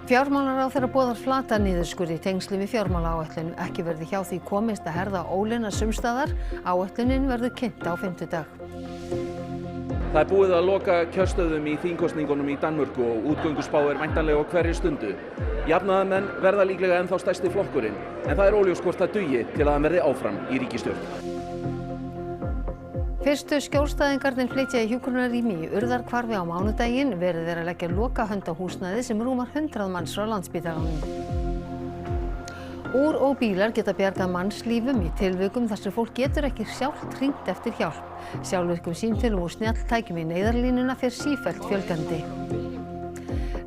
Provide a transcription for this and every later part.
Fjármálaráðherra boðar flatan niðurskurð í tengslum við fjármálaáætlun. Ekki verði hjá því komist að herða ólinna sumstaðar. Áætlunin verður kynnt á fimmtudag. Það búið að loka kjörstöðum í þingkosningunum í Danmörku og útgönguspá væntanlega á hverri stundu. Jafnaðarmenn verða líklega ennþá stærsti flokkurinn, en það óljóst hvort það dugi til að hann verði áfram í ríkisstjórn. Fyrstu skjólstæðingarnir flytja í hjúkrunarrými í Urðarhvarfi á mánudaginn. Verið að leggja lokahönd á húsnæði sem rúmar 100 manns frá Landspítalanum. Úr og bílar geta bjargað mannslífum í tilvikum þar sem fólk getur ekki sjálft hringt eftir hjálp. Sjálfvirkum símtölum og snjalltækjum í neyðarlínuna fer sífellt fjölgandi.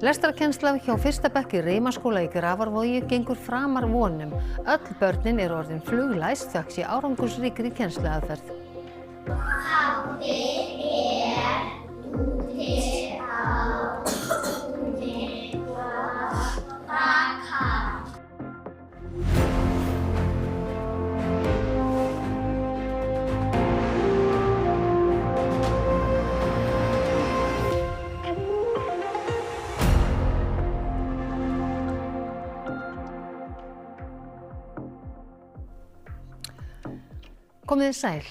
Lestrarkennsla hjá fyrsta bekk í Reimaskóla í Grafarvogi gengur framar vonum. Öll börnin eru orðin fluglæs þökk sé árangursríkri kennsluaðferð. Komið þið sæl.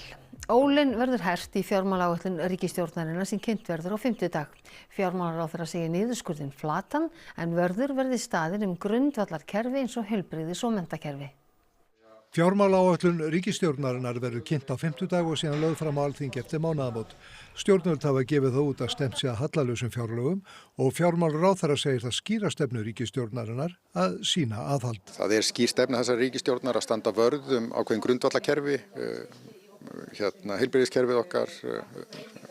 Ólin verður hert í fjármálaáætlun ríkisstjórnarinnar sem kynnt verður á fimmtudag. Fjármálaráðherra segir niðurskurðinn flatan en verði staðinn grundvallarkerfi eins og heilbrigðis- og menntakerfi. Fjármálaáætlun ríkisstjórnarinnar verður kynnt á fimmtudag og síðan lögð fram á Alþingi eftir mánaðamót. Stjórnvöld hafa gefið það út að stefnt sé að hallalausum fjárlögum og fjármálaráðherra segir það skýra stefnu ríkisstjórnarinnar að sýna aðhald. Það skýr stefna þessar ríkisstjórnar að standa vörð ákveðin grundvallarkerfi, heilbrigðiskerfið okkar,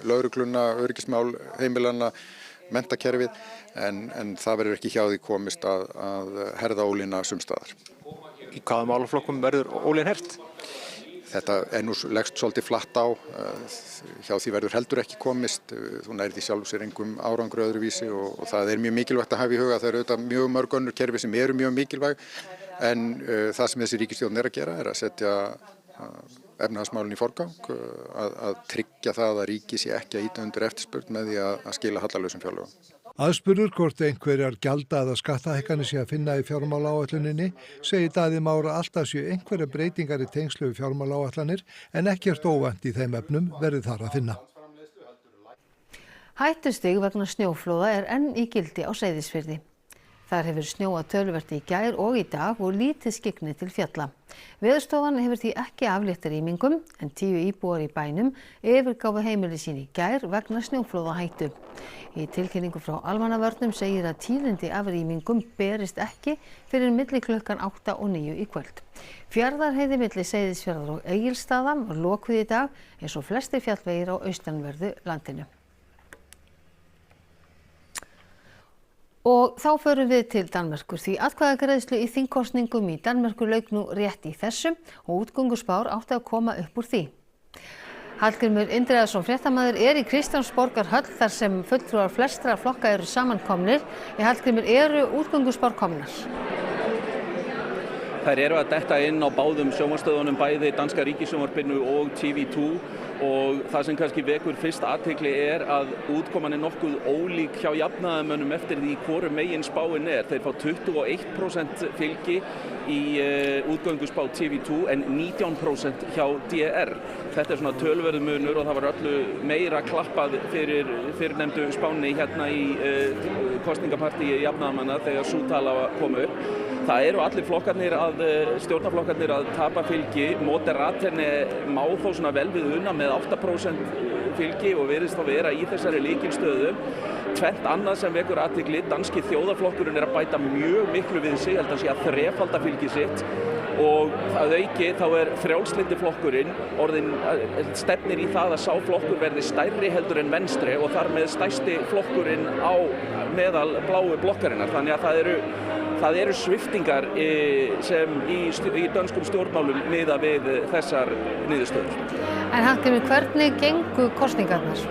lögregluna, öryggismál heimilanna, menntakerfið, en það verður ekki hjá því komist að herða ólina sumstaðar. Í hvaða málaflokkum verður ólin hert? Þetta nú leggst svolítið flatt á, hjá því verður heldur ekki komist, þú nærið því sjálf sér engum árangri öðruvísi og það mjög mikilvægt að hafa í huga að það eru auðvitað mjög mörg önnur kerfi sem eru mjög mikilvæg, en það sem þessi ríkisstjórn að gera að setja efnahagsmálin í forgang, að tryggja það að ríki sé ekki að ýta undir eftirspurn með því að skila hallalausum fjárlögum. Aðspurður hvort einhverjar gjalda eða skattahækkanir sé að finna í fjármálaáætluninni, segir Daði Már að alltaf séu einhverjar breytingar í tengslu við fjármálaáætlanir en ekkert óvænt í þeim efnum verði þar að finna. Hættustig vegna snjóflóða enn í gildi á Seyðisfirði. Þar hefur snjóað töluvert í gær og í dag og lítið skyggni til fjalla. Veðurstofan hefur því ekki aflétt rýmingum en 10 íbúar í bænum yfirgáfu heimili sín í gær vegna snjóflóðahættu. Í tilkynningu frá almannavörnum segir að tíðindi af rýmingum berist ekki fyrir milli klukkan 8 og 9 í kvöld. Fjarðarheiði milli Seyðisfjarðar og Egilsstaða var lokuð í dag eins og flestir fjallvegir á austanverðu landinu. Og þá förum við til Danmerkur því atkvæðagreiðslu í þingkosningum í Danmörku lauk nú rétt í þessu og útgönguspár átti að koma upp úr því. Hallgrímur Indriðason fréttamaður í Kristjánsborgarhöll þar sem fulltrúar flestra flokka eru samankomnir. Hallgrímur, eru útgönguspár komnar? Þær eru að detta inn á báðum sjónvarpsstöðvunum, bæði danska ríkissjónvarpinu og TV2 og það sem kannski vekur fyrst athygli að útkoman nokkuð ólík hjá jafnaðarmönnum eftir því hvoru megin spáin Þeir fá 21% fylgi í útgönguspá TV2 en 19% hjá DR. Þetta svona töluverður munur og það var öllu meira klappað fyrir fyrrnefndu spánni hérna í kosningapartíi jafnaðarmanna þegar sú tala kom upp. Það eru allir stjórnarflokkarnir að tapa fylgi. Moderaterni má þó svona vel við una með 8% fylgi og virðist þá vera í þessari lykilstöðu. Tvennt annað sem vekur athygli, danski þjóðarflokkurinn að bæta mjög miklu við sig, held að sé að þrefalda fylgi sitt og að auki þá frjálslyndi flokkurinn stefnir í það að sá flokkur verði stærri heldur en venstri og þar með stærsti flokkurinn á meðal bláu blokkarinnar. Þannig að það eru sviptingar sem í dönskum stjórnmálum miða við þessar niðurstöður. En Hallgrímur, hvernig gengu kosningarnar?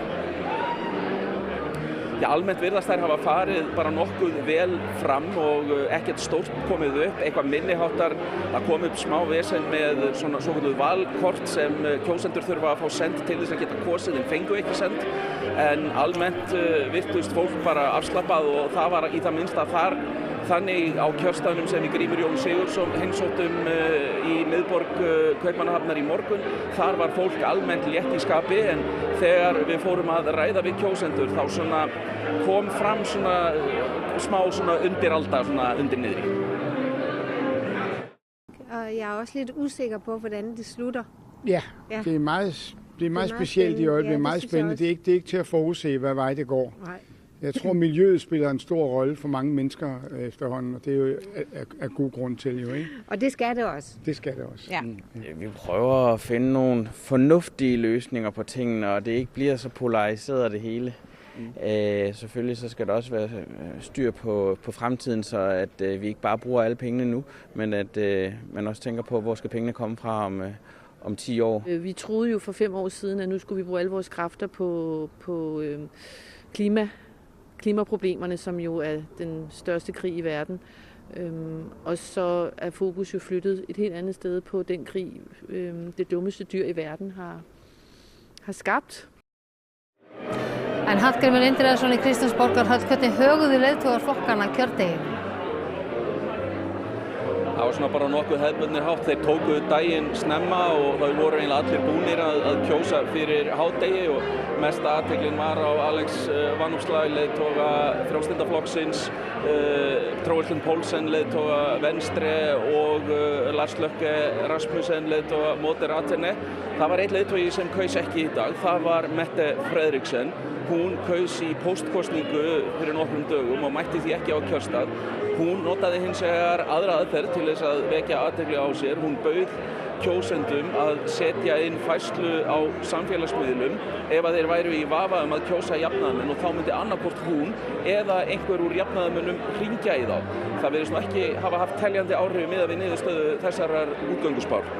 Almennt virðast þær hafa farið bara nokkuð vel fram og ekkert stórt komið upp, eitthvað minniháttar að koma upp smá vesen með svona svokölluð valkort sem kjósendur þurfa að fá send til þess að geta kosið en fengu ekki send, en almennt virtust fólk bara afslappað og það var í það minnsta þar Þannig á kjörstaðnum sem við Grímur Jón Sigurðsson heimsóttum í miðborg Kaupmannahafnar í morgun, þar var fólk almennt létt í skapi, en þegar við fórum að ræða við kjósendur þá svona kom fram svona smá svona undiralda svona undir niðri. Og jeg er også lidt usikker på, hvordan det slutter. Ja, det er meget specielt i øjeblikket, meget spændende. Det er ikke til at forudse, hvad vej det går. Nej. Jeg tror, miljøet spiller en stor rolle for mange mennesker efterhånden, og det er jo af god grund til jo, ikke? Og det skal det også. Det skal det også. Ja. Vi prøver at finde nogle fornuftige løsninger på tingene, og det ikke bliver så polariseret det hele. Selvfølgelig så skal der også være styr på fremtiden, så at vi ikke bare bruger alle pengene nu, men at man også tænker på, hvor skal pengene komme fra om 10 år. Vi troede jo for 5 år siden, at nu skulle vi bruge alle vores kræfter på klimaproblemerne, som jo er den største krig i verden. Og så er fokus jo flyttet et helt andet sted på den krig, det dummeste dyr i verden har skabt. En Hallgrímur Indriðason í Kristjánsborgarhöll, hvernig höguðu leiðtogar flokkanna kjördeginu? Það var svona bara nokkuð hefðbundnir hátt. Þeir tóku daginn snemma og þau voru eiginlega allir búnir að kjósa fyrir hádegi og mesta athyglin var á Alex Vanopslagh, leiðtoga Frjálslynda-flokksins, Thorvald Poulsen, leiðtoga Venstre og Lars Løkke Rasmussen, leiðtoga Moderaterne. Það var einn leiðtogi sem kaus ekki í dag, það var Mette Frederiksen. Hún kaus í póstkosningu fyrir nokkrum dögum og mætti því ekki á kjörstað. Hún notaði hins vegar aðra aðferð til þess að vekja athygli á sér. Hún bauð kjósendum að setja inn færslu á samfélagsmiðlum ef að þeir væru í vafa að kjósa jafnaðarmenn, og þá myndi annarkvort hún eða einhver úr jafnaðarmönnum hringja í þá. Það virðist nú ekki hafa haft teljandi áhrif miðað við niðurstöðu þessarar útgönguspár.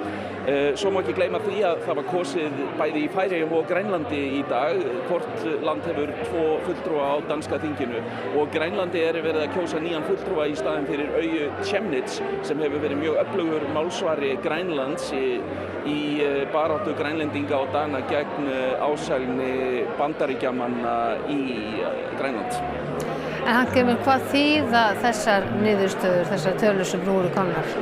Svo má ekki gleyma því að það var kosið bæði í Færeyjum og Grænlandi í dag. Hvort land hefur 2 fulltrúa á danska þinginu og Grænlandi er verið að kjósa nýjan fulltrúa í staðinn fyrir Øye Chemnitz sem hefur verið mjög öflugur málsvari Grænlands í baráttu Grænlendinga og Dana gegn ásælni Bandaríkjamanna í Grænland. En Hallgrímur, hvað þýða þessar niðurstöður, þessar tölur sem nú eru komnar?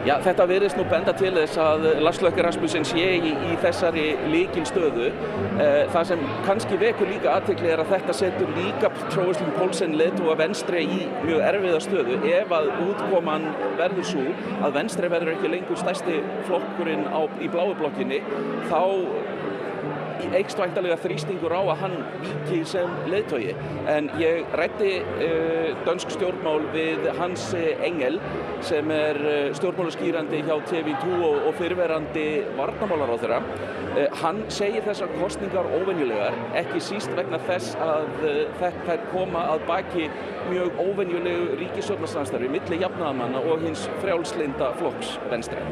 Já, þetta virðist nú benda til þess að Lars Løkke Rasmussen sé í þessari lykilstöðu. Það sem kannski vekur líka athygli er að þetta setur líka Thorvald Poulsen, leiðtoga Venstre, í mjög erfiða stöðu. Ef að útkoman verður svo að Venstre verður ekki lengur stærsti flokkurinn í bláu blokkinni, þá eykst væntanlega þrýstingur á að hann víki sem leiðtogi. En ég ræddi dönsk stjórnmál við Hans Engel sem er stjórnmálaskýrandi hjá TV2 og fyrrverandi varnarmálaráðherra. Hann segir þessar kosningar óvenjulegar, ekki síst vegna þess að þær koma að baki mjög óvenjulegu ríkisstjórnarsamstarfi milli jafnaðarmanna og hins frjálslynda flokks Venstre.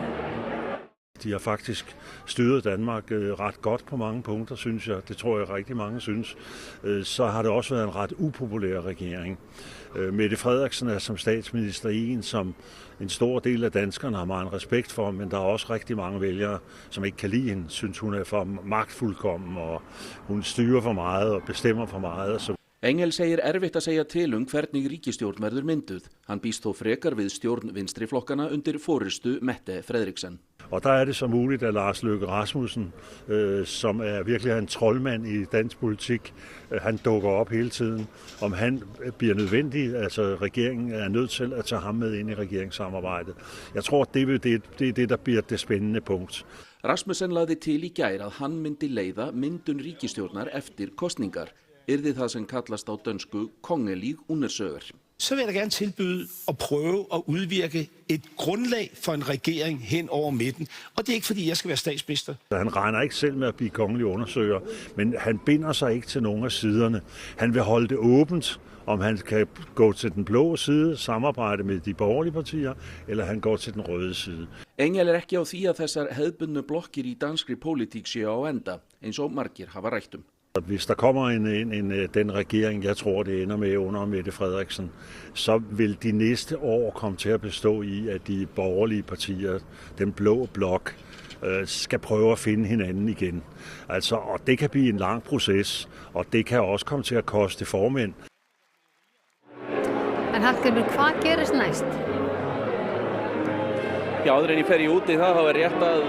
De har faktisk styret Danmark ret godt på mange punkter, synes jeg. Det tror jeg rigtig mange synes. Så har det også været en ret upopulær regering. Mette Frederiksen er som statsminister en, som en stor del af danskerne har meget respekt for, men der er også rigtig mange vælgere, som ikke kan lide hende, synes hun er for magtfuldkommen, og hun styrer for meget og bestemmer for meget. Engel segir erfitt að segja til hvernig ríkisstjórn verður mynduð. Hann býst þó frekar við stjórn vinstri flokkana undir forystu Mette Frederiksen. Og der er det så muligt, at Lars Løkke Rasmussen, som er virkelig en troldmand i dansk politik, han dukker op hele tiden. Om han bliver nødvendig, altså regeringen er nødt til at tage ham med ind i regeringssamarbejdet. Jeg tror, det er det, der bliver det spændende punkt. Rasmussen lagði til í gær að hann myndi leiða myndun ríkisstjórnar eftir kosningar. Yrði það som kallast á dønsku kongelig undersøger. Så vil jeg da gerne tilbyde at prøve at udvirke et grundlag for en regering hen over midten. Og det er ikke fordi, jeg skal være statsminister. Han regner ikke selv med at blive kongelig undersøger, men han binder sig ikke til nogen af siderne. Han vil holde det åbent, om han kan gå til den blå side, samarbejde med de borgerlige partier, eller han går til den røde side. Engel er ekki á því að þessar hefðbundnu blokkir í danskri pólitík séu á enda, eins og margir hafa rætt um. Hvis der kommer den regering, jeg tror det ender med under Mette Frederiksen, så vil de næste år komme til at bestå i, at de borgerlige partier, den blå blok, skal prøve at finde hinanden igen. Altså, og det kan blive en lang proces, og det kan også komme til at koste formænd. En Hallgrímur, hvað gerist næst? Já, áður en ég fer í út í það, þá rétt að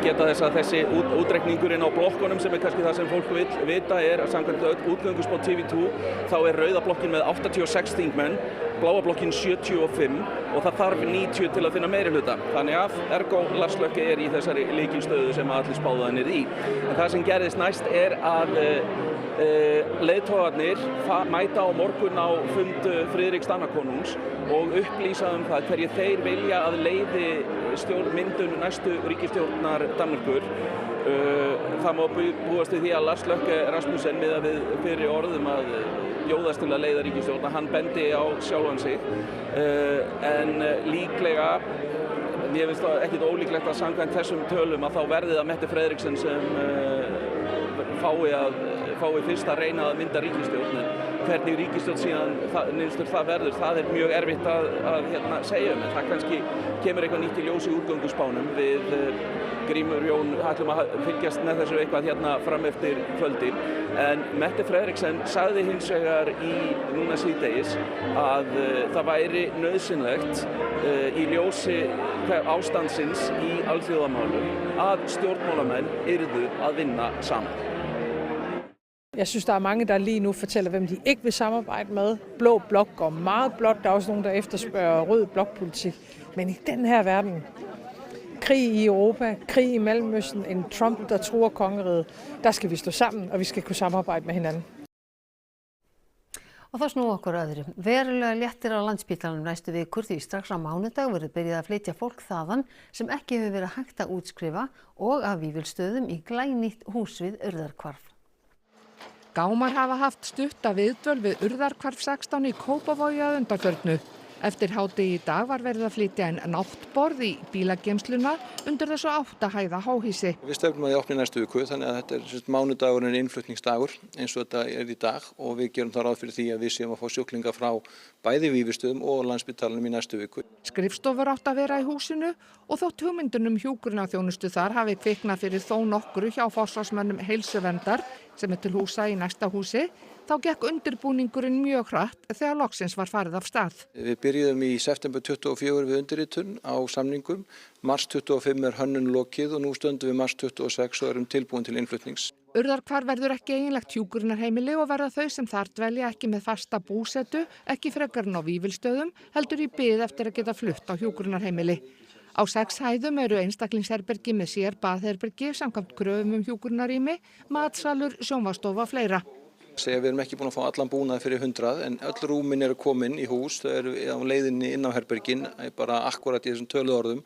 geta þess að þessi útreikningurinn á blokkunum sem kannski það sem fólk vill vita að samkvæmt útgönguspá TV2 þá rauða blokkin með 86 þingmenn, bláa blokkin 75 og það þarf 90 til að finna meirihluta. Þannig að ergo Lars Løkke í þessari lykilstöðu sem allir spáðu hann í. En það sem gerðist næst að leiðtogarnir mæta á morgun á fund Friðriks Dannakonungs og upplýsa það hverju þeir vilja að leiði myndun næstu ríkisstjórnar Danmerkur. Það má búast við því að Lars Løkke Rasmussen miðað við fyrir orðum að bjóðast til að leiða ríkisstjórn, hann bendi á sjálfan sig. En líklega, ég finnst það ekkert ólíklegt að samkvæmt þessum tölum að þá verði það Mette Frederiksen sem fái fyrst að reyna að mynda ríkisstjórn. Hvernig ríkisstjórn síðan það verður, það mjög erfitt að segja en það kannski kemur eitthvað nýtt í ljós í útgönguspánum. Við Grímur Jón ætlum að fylgjast með þessu eitthvað fram eftir kvöldi. En Mette Frederiksen sagði hins vegar núna síðdegis að það væri nauðsynlegt í ljósi ástandsins í alþjóðamálum að stjórnmálamenn yrðu að vinna sammen. Jeg synes, der mange, der lige nu fortæller, hvem de ikke vil samarbejde med. Blå blok går meget blot. Der er også nogen, der efterspørger rød blokpolitik. Men i den her verden, krig i Europa, krig i Mellemøsten, en Trump, der truer kongeriget, der skal vi stå sammen, og vi skal kunne samarbejde med hinanden. Og þá snúum okkur öðru. Verulega léttir á Landspítalanum næstu vikur því strax á mánudag verður byrjað að flytja fólk þaðan sem ekki hefur verið hægt að útskrifa og af Vífilsstöðum í glænýtt hús við Urðarhvarf. Gámar hafa haft stutta viðdvöl við Urðarhvarf 16 í Kópavogi að undanförnu. Eftir hádegi í dag var verið að flytja inn náttborð í bílageymsluna undir þessu 8 hæða háhýsi. Við stefnum að opna í næstu viku þannig að þetta mánudagurinn innflutningsdagur eins og þetta í dag og við gerum þá ráð fyrir því að við séum að fá sjúklinga frá bæði Vífilsstöðum og Landspítalanum í næstu viku. Skrifstofur átt að vera í húsinu og þótt hugmyndunum hjúkrunarþjónustu þar hafi kviknað fyrir þó nokkru hjá forsvarsmönnum Heilsuverndar sem til húsa í næsta húsi, þá gekk undirbúningurinn mjög hratt þegar loksins var farið af stað. Við byrjuðum í september 24 við undirritun á samningum. Mars 25 hönnun lokið og nú stöndum við mars 26 og erum tilbúin til innflutnings. Urðarhvarf verður ekki eiginlegt hjúkrunarheimili og verða þau sem þar dvelja ekki með fasta búsetu, ekki frekar en á Vífilsstöðum, heldur í bið eftir að geta flutt á hjúkrunarheimili. Á 6 hæðum eru einstaklingsherbergi með sér baðherbergi samkvæmt kröfum hjúkrunarrými, matsalur, sjónvarpsstofa fleira. Við erum ekki búin að fá allan búnað fyrir 100 en öll rúmin eru komin í hús, þau eru á leiðinni inn á herbergin, bara akkurat í þessum töluorðum.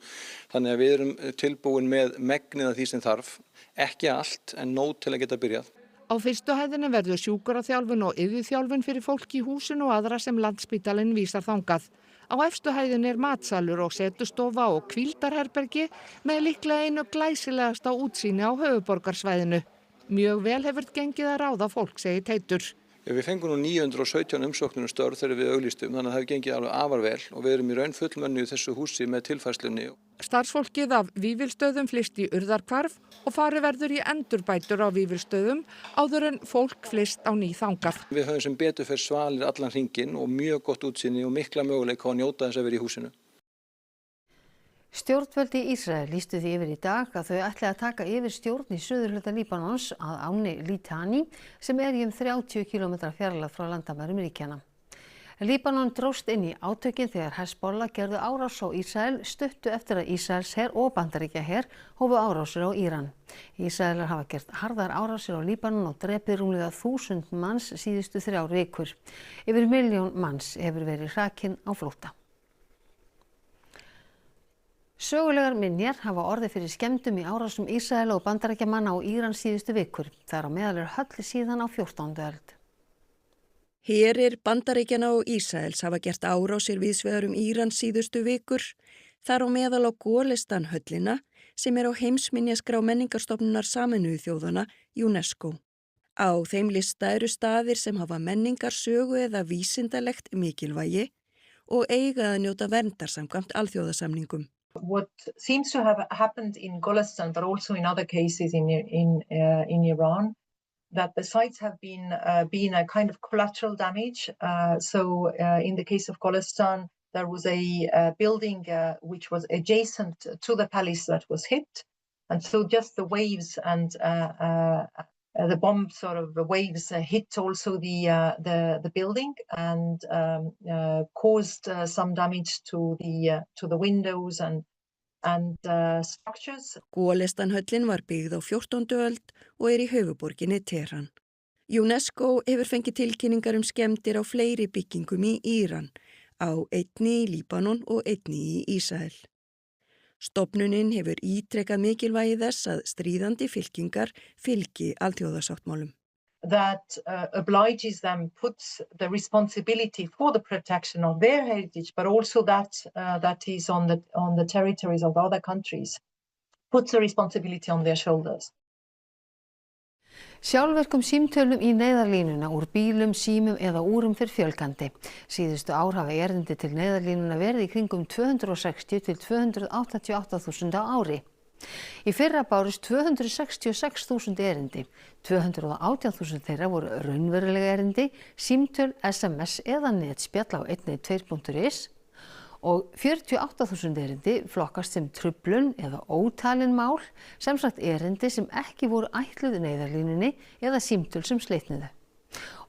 Þannig að við erum tilbúin með megnið af því sem þarf, ekki allt en nóg til að geta byrjað. Á fyrstu hæðinni verður sjúkraþjálfun og iðjuþjálfun fyrir fólk í húsinu og aðra sem Landspítalinn vísar þangað. Á efstu hæðinni matsalur og setustofa og hvíldarherbergi með líklega einu glæsilegasta útsýni á höfuðborgarsvæðinu. Mjög vel hefur gengið að ráða fólk, segir Teitur. Við fengum nú 917 umsóknir störf þegar við auglýstum, þannig að það hefur gengið alveg afar vel og við erum í raun fullmönnu í þessu húsi með tilfærslunni. Starfsfólkið af Vífilsstöðum flyst í Urðarhvarf og farið verður í endurbætur á Vífilsstöðum áður en fólk flyst á ný þangað. Við höfum sem betur fyrir svalir allan hringinn og mjög gott útsýni og mikla möguleika að njóta þess að vera í húsinu. Stjórnvöld í Ísrael lýstu því yfir í dag að þau ætli að taka yfir stjórn í suðurhluta Líbanons að ánni Litani sem í 30 km fjarlægð frá landamærum ríkjanna. Líbanon dróst inn í átökin þegar Hezbollah gerðu árás á Ísrael stuttu eftir að Ísraelsher og Bandaríkjaher hófu árásir á Íran. Ísraelar hafa gert harðar árásir á Líbanon og drepið rúmlega 1000 manns síðustu 3 vikur. Yfir 1 milljón manns hefur verið hrakin á flótta. Sögulegar minjar hafa orðið fyrir skemmdum í árásum Ísraela og Bandaríkjamanna á Íran síðustu vikur. Þar á meðal höll síðan á 14. öld. Herir Bandaríkjanna og Ísraels hafa gert árásir víðsvegar Íran síðustu vikur. Þar á meðal á Gólistan höllina sem á heimsminjaskrá menningarstofnunar Sameinuðu þjóðanna UNESCO. Á þeim lista eru staðir sem hafa menningarsögu eða vísindalegt mikilvægi og eiga að njóta verndar samkvæmt alþjóðasamningum. What seems to have happened in Golistan, but also in other cases in Iran, that the sites have been a kind of collateral damage. So in the case of Golestan, there was a building which was adjacent to the palace that was hit. And so just the waves and the bomb sort of waves hit also the building and caused some damage to the windows and structures. Golestan-höllin var byggð á 14. öld og í höfuðborginni Teheran. UNESCO hefur fengið tilkynningar skemmdir á fleiri byggingum í Íran, á einni í Líbanon og einni í Ísrael. Stofnunin hefur ítrekað mikilvægi þess að stríðandi fylkingar fylgi alþjóðasáttmálum. That obliges them, puts the responsibility for the protection of their heritage, but also that is on the territories of other countries, puts the responsibility on their shoulders. Sjálfvirkum símtölum í neyðarlínuna úr bílum, símum eða úrum fer fjölgandi. Síðustu ár hafa erindi til neyðarlínuna verið í kringum 260 til 288.000 á ári. Í fyrra bárust 266.000 erindi, 218.000 þeirra voru raunverulega erindi, símtöl, SMS eða netspjall á 112.is og 48.000 erindi flokkast sem truflun eða ótalin mál, sem sagt erindi sem ekki voru ætluð neyðarlínunni eða símtöl sem slitnuðu.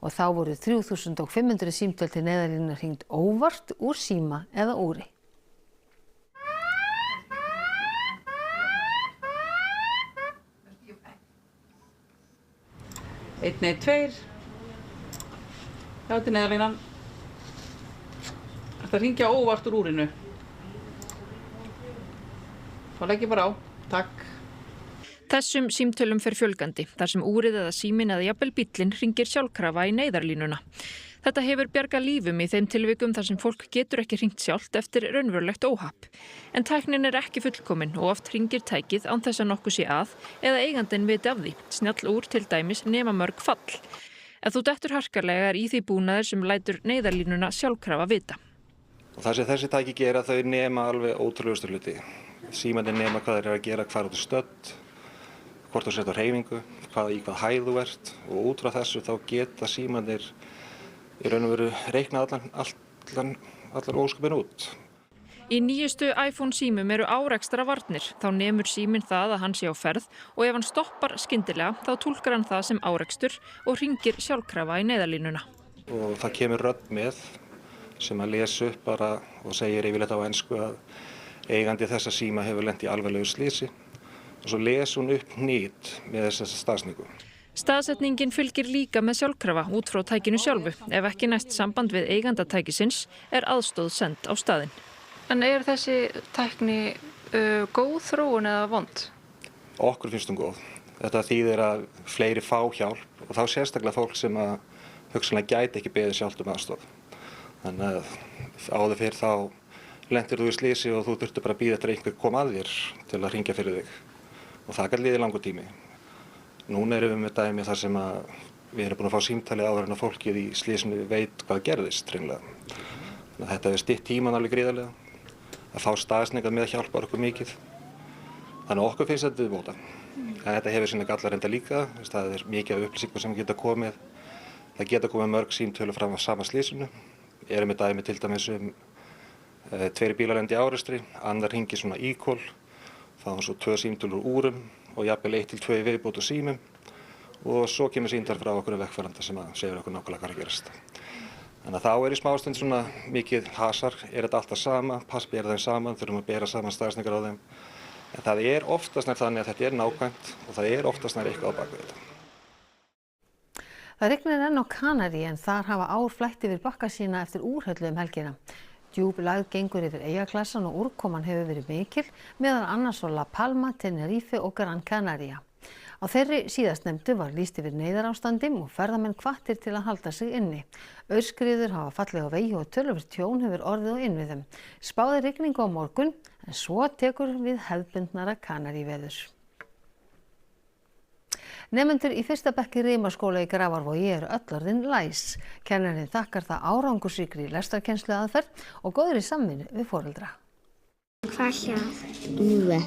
Og þá voru 3.500 símtöl til neyðarlínunar hringt óvart úr síma eða úri. Einn, tveir. Já, til neyðarlínan. Þetta hringja óvart úr úrinu. Þá legg ég bara á. Takk. Þessum símtölum fer fjölgandi, þar sem úrið eða síminn eða jafnvel bíllinn hringir sjálfkrafa í neyðarlínuna. Þetta hefur bjargað lífum í þeim tilvikum þar sem fólk getur ekki hringt sjálft eftir raunverulegt óhapp. En tæknin ekki fullkomin og oft hringir tækið án þess að nokkuð sé að eða eigandinn viti af því. Snjall úr til dæmis nema mörg fall. Ef þú dettur harkarlega í því búnaður sem lætur neyðarlínuna sjálfkrafa vita. Og það sem þessi tæki gera, þau nema alveg ótrúlegustu hluti. Símandi nema hvað þeir að gera, hvað þú stödd, hvort þú sett á hreyfingu, í hvað hæð þú ert og út frá þessu þá geta símandir í raun og veru reikna allan óskapinn út. Í nýjustu iPhone símum eru árekstra varnir. Þá nemur síminn það að hann sé á ferð og ef hann stoppar skyndilega þá túlkar hann það sem árekstur og hringir sjálfkrafa í neyðarlínuna. Og það kemur rödd með sem að lesa upp bara og segir yfirleitt á ensku að eigandi þessa síma hefur lent í alvarlegu slysi og svo les hún upp hnýtt með þessa staðsetningu. Staðsetningin fylgir líka með sjálfkrafa út frá tækinu sjálfu. Ef ekki næst samband við eiganda tækisins aðstoð send á staðinn. En þessi tækni góð þróun eða vond? Okkur finnst hún góð. Þetta þýðir að fleiri fá hjálp og þá sérstaklega fólk sem að hugsanlega gæti ekki beðið sjálft aðstoð. Þannig að áður fyrr þá lentir þú í slysi og þú þurftir bara að bíða eftir einhver kom að þér til að hringja fyrir þig. Og það gat liðið langur tími. Núna erum við með dæmi þar sem að við erum búin að fá símtalið áður en að fólkið í slysinu veit hvað gerðist hreinlega. Þannig að þetta hefur stytt tíman alveg gríðarlega. Að fá staðsetningar með hjálpar okkur mikið. Þannig að okkur finnst þetta viðbóta. En þetta hefur sína gallar enda líka. Það er mikið af upplýsingum sem geta komið. Það geta komið mörg símtölu fram á sama slysinu. Við erum með dæmi til dæmis 2 bílar lendi í árekstri, annar hringir svona e-call, þá svo 2 símtölur úr úrum og jafnvel 1 til 2 viðbót úr símum og svo kemur símtal frá okkur vegfaranda sem segir okkur nákvæmlega hvað gerast. Þannig að þá í smástund svona mikið hasar, þetta alltaf sama, bera þeim saman, þurfum að bera saman staðsetningar á þeim. En það oftast nær þannig að þetta nákvæmt og það oftast nær eitthvað á bak við þetta. Það rignir enn á Kanarí en þar hafa ár flætt yfir bakka sína eftir úrhellu helgina. Djúp lægð gengur yfir eyjaklassan og úrkoman hefur verið mikil, meðal annars á La Palma, Tenerife og Gran Canaria. Á þeirri síðastnefndu var lýst yfir neyðarástandi og ferðamenn hvattir til að halda sig inni. Aurskriður hafa fallið á vegi og töluvert tjón hefur orðið á innviðum. Spáð er rigningu á morgun en svo tekur við hefðbundnara Kanaríveður. Nemendur í fyrsta bekk í Rimaskóla í Grafarvogi eru öll orðin læs. Kennarinn þakkar það árangursríkri lestrarkennsluaðferð og góðri samvinnu við foreldra. Hvað hljóð? Úve.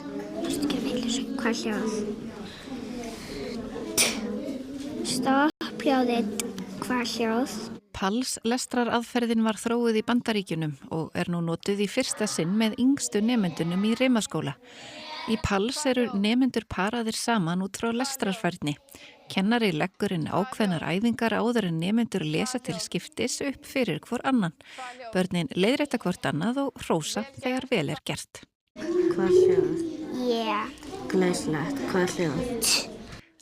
Hvað hljóð? Stopphljóðið, hvað hljóð? PALS lestraraðferðin var þróuð í Bandaríkjunum og nú notuð í fyrsta sinn með yngstu nemendunum í Rimaskóla. Í PALS eru nemendur paraðir saman út frá lestrarfærni. Kennari leggur inn ákveðnar æfingar áður en nemendur lesa til skiptis upp fyrir hvor annan. Börnin leiðrétta hvort annað og hrósa þegar vel gert. Hvað hljóð? Glæslegt, hvað hljóð?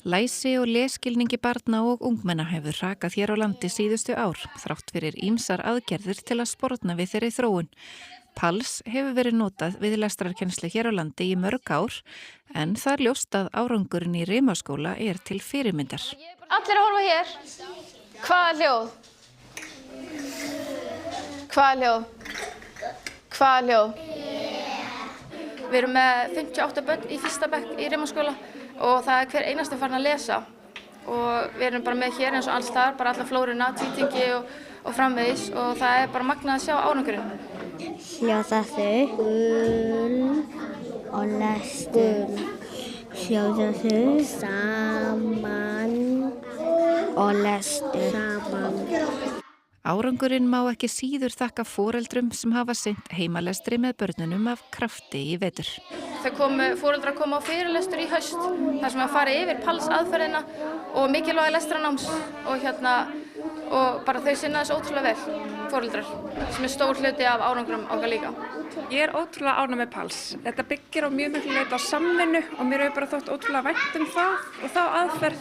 Læsi og lesskilningi barna og ungmenna hefur hrakað hér á landi síðustu ár, þrátt fyrir ýmsar aðgerðir til að sporna við þeirri þróun. PALS hefur verið notað við lestrarkennslu hér á landi í mörg ár, en það er ljóst að árangurinn í Rimaskóla til fyrirmyndar. Allir að horfa hér. Hvaða hljóð? Hvaða hljóð? Hvaða hljóð? Við erum með 58 börn í fyrsta bekk í Rimaskóla og það hver einasti farin að lesa. Og við erum bara með hér eins og alls þar, bara alla flóruna, tvítingi og framvegis og það bara magnað að sjá árangurinn. Hljóðaðu og lestu. Hljóðaðu saman og lestu saman. Árangurinn má ekki síður þakka foreldrum sem hafa sinnt heimalestri með börnunum af krafti í vetur. Foreldrar koma á fyrirlestur í haust þar sem að fara yfir PALS aðferðina og mikilvægi lestranáms og bara þau sinna þessu ótrúlega vel, foreldrar, sem stór hluti af árangurum okkar líka. Ég ótrúlega ánægð með PALS. Þetta byggir á mjög miklu leyti á samvinnu og mér hefur bara þótt ótrúlega vænt það og þá aðferð.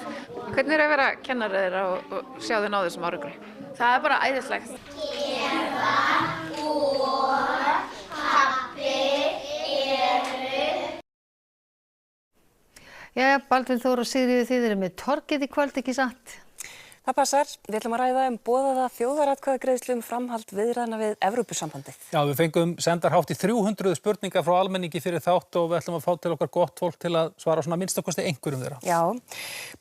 Hvernig að vera kennari þeirra og sjá þau ná þessum árangri? Það bara æðislegt. Jæja, Baldvin Þór og Sigríður, þið eru með torgið í kvöld, ekki satt? Það passar. Við ætlum að ræða boðaða þjóðaratkvæðagreiðslu framhald viðræðna við Evrópusambandið. Já, við fengum sendar hátt í 300 spurningar frá almenningi fyrir þátt og við ætlum að fá til okkar gott fólk til að svara svona minnstakosti einhverjum þeirra. Já,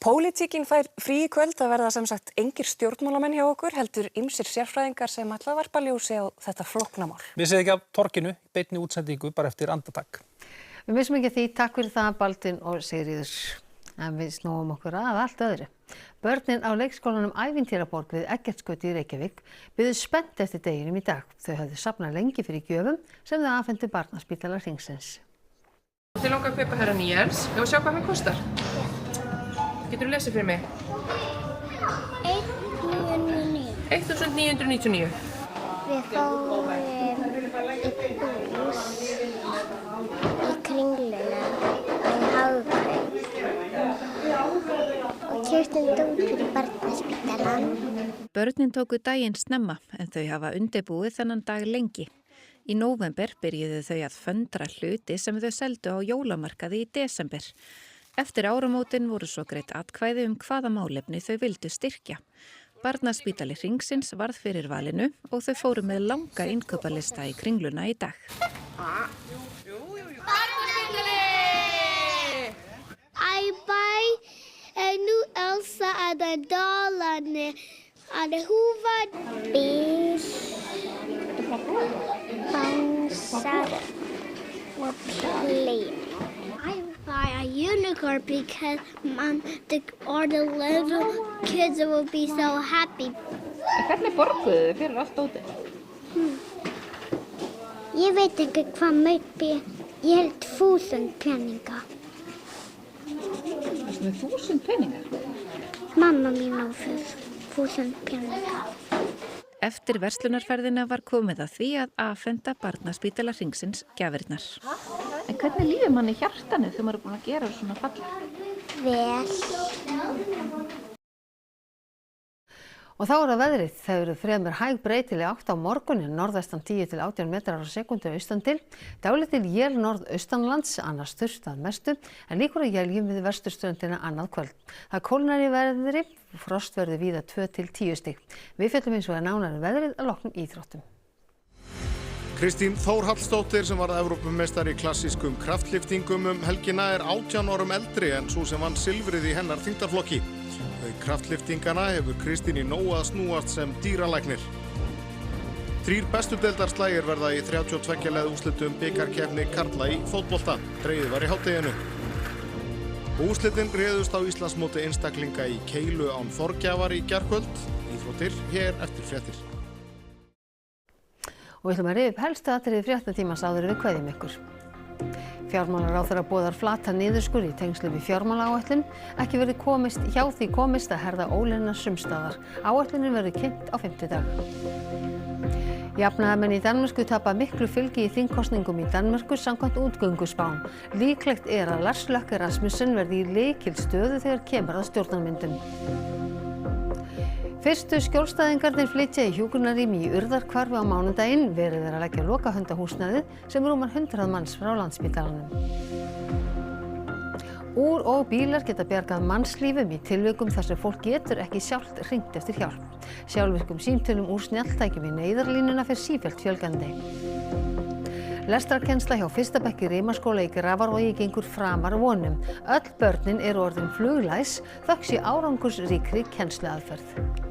pólitíkin fær frí í kvöld, það verða sem sagt engir stjórnmálamenn hjá okkur, heldur ýmsir sérfræðingar sem ætla að varpa ljósi á þetta flókna mál. Við séð ekki af torginu, beinni útsendingu bara eftir andartak. Við missum ekki því, takk fyrir það Baldvin og Sigríður. En við snúum okkur að allt öðru. Börnin á leikskólanum Ævintýraborg við Eggertsgötu í Reykjavík biðu spennt eftir deginum í dag. Þau höfðu safnað lengi fyrir gjöfum sem þau afhentu Barnaspítala Hringsins. Þið langar að kaupa herra Níels og sjá hvað hann kostar. Geturðu lesið fyrir mig? 1999. Við fórum í bús í Kringluna í Hagkaup og keyptum dót fyrir Barnaspítalann. Börnin tóku daginn snemma en þau hafa undirbúið þennan dag lengi. Í nóvember byrjuðu þau að föndra hluti sem þau seldu á jólamarkaði í desember. Eftir áramótin voru svo greidd atkvæði hvaða málefni þau vildu styrkja. Barnaspítali Hringsins varð fyrir valinu og þau fóru með langa innkaupalista í Kringluna í dag. Barnaspítali! I buy a new Elsa and a doll and a húfa. Bíl, bánsar og plane. I buy a unicorn because all the little kids will be so happy. Hvernig borguðu þið fyrir allt dótið? Ég veit ekki hvað mörg, ég held 1000 peninga. Það er 1000 peningar? Mamma mín á 1000 peninga. Eftir verslunarferðina var komið að því að afhenda Barnaspítala Hringsins gjafirnar. En hvernig líður manni í hjartanu þegar maður er búin að gera svona fallega? Vel. Og þá er það veðrið. Það eru fremur hæg breytileg átt á morgun en norðvestan 10 til 18 metrar á sekúndu austan til. Dálítil él norðaustanlands, annars þurrt að mestu, en líkur að éljum við vesturströndina annað kvöld. Það kólnar í veðri, frost verður víða 2 til 10 stig. Við fjöllum eins og nánar veðrið að loknum íþróttum. Kristín Þórhallsdóttir sem varð Evrópumeistari í klassískum kraftlyftingum helgina 18 árum eldri en sú sem vann silfrið í hennar þyngdarflokki. Kraftlyftingana hefur Kristín í nóg að snúast sem dýralæknir. 3 bestu deildarslagir verða í 32 leið úrslitum bikarkeppni karla í fótbolta. Dregið var í hádeginu. Úrslitin réðust á Íslandsmóti einstaklinga í keilu án forgjafar í gærkvöld. Íþróttir hér eftir fréttir. Og við ætlum að rifja upp helstu atriði fréttatímans áður en við kveðjum ykkur. Fjármálaráðherra boðar flatan niðurskurð í tengslum við fjármálaáætlun. Ekki verði hjá því komist að herða ólaunaðar sumstaðar. Áætlunin verður kynnt á fimmtudag. Jafnaðarmenn í Danmörku tapa miklu fylgi í þingkosningum í Danmörku samkvæmt útgönguspám. Líklegt er að Lars Løkke Rasmussen verði í lykilstöðu þegar kemur að stjórnarmyndun. Fyrstu skjólstæðingarnir flytja í hjúkrunarrými í Urðarhvarfi á mánudaginn. Verið er að leggja lokahönd á húsnæðið sem rúmar 100 manns frá Landspítalanum. Úr og bílar geta bjargað mannslífum í tilvikum þar sem fólk getur ekki sjálft hringt eftir hjálp. Sjálfvirkum símtölum úr snjalltækjum í neyðarlínuna fer sífellt fjölgandi. Lestrarkennsla hjá fyrsta bekk í Rimaskóla í Grafarvogi gengur framar vonum. Öll börnin eru orðin fluglæs þökk sé árangursríkri kennsluaðferð.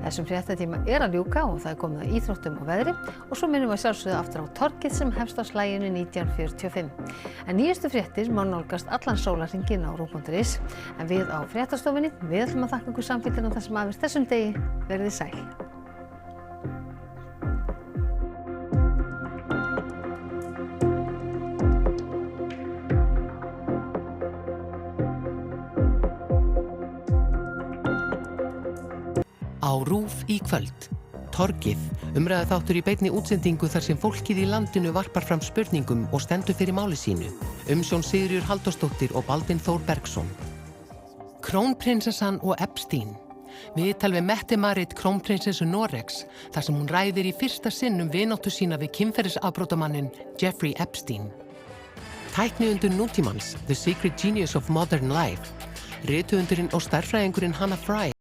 Þessum fréttatíma er að ljúka og það er komið að íþróttum og veðri og svo minnum við sjálfsögðu aftur á torgið sem hefst á slaginu 19:45. En nýjustu fréttir má nálgast allan sólarhringinn á ruv.is en við á fréttastofunni, við ætlum að þakka ykkur samfylgdina þar sem aðeins þessum degi. Verið sæl. Á RÚV í kvöld. Torgið, umræðuþáttur í beinni útsendingu þar sem fólkið í landinu varpar fram spurningum og stendur fyrir máli sínu. Umsjón Sigríður Halldórsdóttir og Baldvin Þór Bergsson. Krónprinsessan og Epstein. Viðtal við Mette-Marit krónprinsessu Noregs þar sem hún ræðir í fyrsta sinn vináttu sína við kynferðisafbrotamanninn Jeffrey Epstein. Tækniundur nútímans, The Secret Genius of Modern Life. Rithöfundurinn og stærðfræðingurinn Hannah Fry